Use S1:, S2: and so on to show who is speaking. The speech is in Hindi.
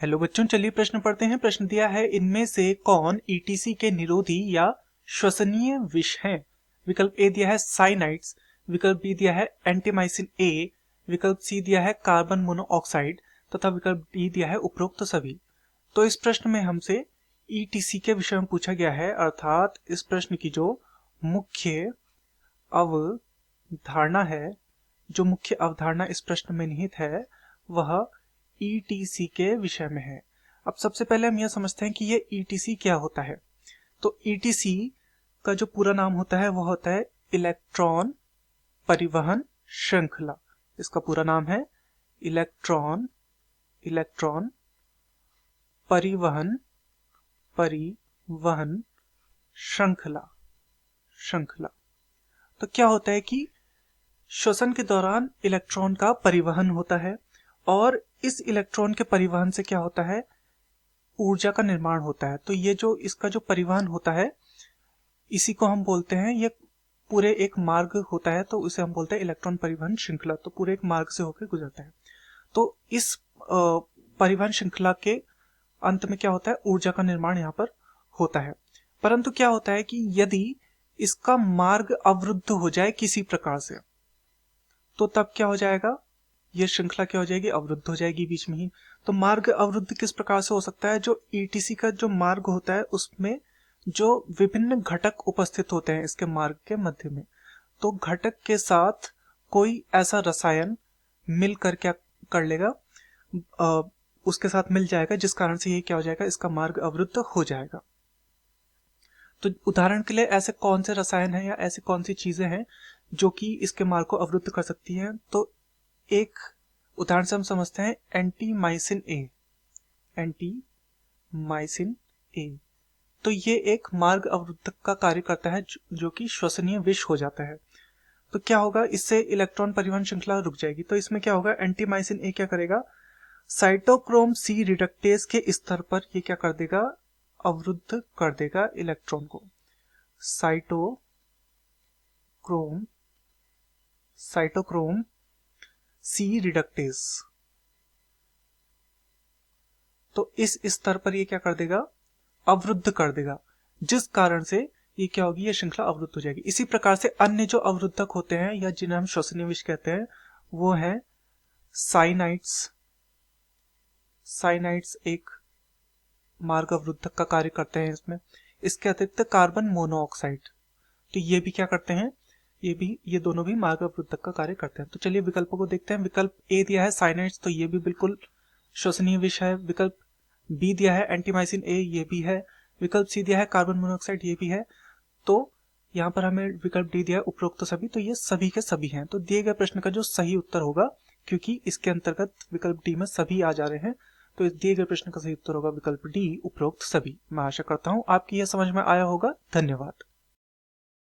S1: हेलो बच्चों, चलिए प्रश्न पढ़ते हैं। प्रश्न दिया है, इनमें से कौन ईटीसी के निरोधी या श्वसनीय विष हैं? विकल्प ए दिया है साइनाइड्स, विकल्प बी दिया है एंटीमाइसिन ए, विकल्प सी दिया है कार्बन मोनोऑक्साइड तथा विकल्प डी दिया है उपरोक्त सभी। तो इस प्रश्न में हमसे ईटीसी के विषय में पूछा गया है, अर्थात इस प्रश्न की जो मुख्य अवधारणा है, जो मुख्य अवधारणा इस प्रश्न में निहित है, वह ईटीसी के विषय में है। अब सबसे पहले हम यह समझते हैं कि ये ईटीसी क्या होता है। तो ईटीसी का जो पूरा नाम होता है वह होता है इलेक्ट्रॉन परिवहन श्रृंखला। इसका पूरा नाम है इलेक्ट्रॉन परिवहन श्रृंखला। तो क्या होता है कि श्वसन के दौरान इलेक्ट्रॉन का परिवहन होता है और इस इलेक्ट्रॉन के परिवहन से क्या होता है, ऊर्जा का निर्माण होता है। तो ये जो इसका जो परिवहन होता है, इसी को हम बोलते हैं, ये पूरे एक मार्ग होता है, तो उसे हम बोलते हैं इलेक्ट्रॉन परिवहन श्रृंखला। तो पूरे एक मार्ग से होकर गुजरता है। तो इस परिवहन श्रृंखला के अंत में क्या होता है, ऊर्जा का निर्माण यहाँ पर होता है। परंतु क्या होता है कि यदि इसका मार्ग अवरुद्ध हो जाए किसी प्रकार से, तो तब क्या हो जाएगा, ये श्रृंखला क्या हो जाएगी, अवरुद्ध हो जाएगी बीच में ही। तो मार्ग अवरुद्ध किस प्रकार से हो सकता है? जो ईटीसी का जो मार्ग होता है उसमें जो विभिन्न घटक उपस्थित होते हैं इसके मार्ग के मध्य में, तो घटक के साथ कोई ऐसा रसायन मिलकर क्या कर लेगा, उसके साथ मिल जाएगा, जिस कारण से ये क्या हो जाएगा, इसका मार्ग अवरुद्ध हो जाएगा। तो उदाहरण के लिए ऐसे कौन से रसायन हैं या ऐसी कौन सी चीजें हैं जो कि इसके मार्ग को अवरुद्ध कर सकती हैं? तो एक उदाहरण से हम समझते हैं एंटीमाइसिन ए। तो ये एक मार्ग अवरुद्धक का कार्य करता है जो कि श्वसनीय विष हो जाता है। तो क्या होगा, इससे इलेक्ट्रॉन परिवहन श्रृंखला रुक जाएगी। तो इसमें क्या होगा, एंटीमाइसिन ए क्या करेगा, साइटोक्रोम सी रिडक्टेज के स्तर पर ये क्या कर देगा, अवरुद्ध कर देगा इलेक्ट्रॉन को। साइटोक्रोम सी रिडक्टेज, तो इस स्तर पर ये क्या कर देगा, अवरुद्ध कर देगा, जिस कारण से ये क्या होगी, ये श्रृंखला अवरुद्ध हो जाएगी। इसी प्रकार से अन्य जो अवरुद्धक होते हैं या जिन्हें हम श्वसनीय विष कहते हैं, वो है साइनाइड्स एक मार्ग अवरुद्धक का कार्य करते हैं इसमें। इसके अतिरिक्त कार्बन मोनोऑक्साइड, तो ये भी क्या करते हैं, ये दोनों भी मार्ग अवरुद्धक का कार्य करते हैं। तो चलिए विकल्पों को देखते हैं। विकल्प ए दिया है साइनाइड्स, तो ये भी बिल्कुल श्वसनीय विष है। विकल्प बी दिया है एंटीमाइसिन ए, ये भी है। विकल्प सी दिया है कार्बन मोनोऑक्साइड, ये भी है। तो यहाँ पर हमें विकल्प डी दिया है उपरोक्त सभी, तो ये सभी के सभी हैं। तो दिए गए प्रश्न का जो सही उत्तर होगा, क्योंकि इसके अंतर्गत विकल्प डी में सभी आ जा रहे हैं, तो इस दिए गए प्रश्न का सही उत्तर होगा विकल्प डी उपरोक्त सभी। मैं आशा करता हूँ आपकी यह समझ में आया होगा। धन्यवाद।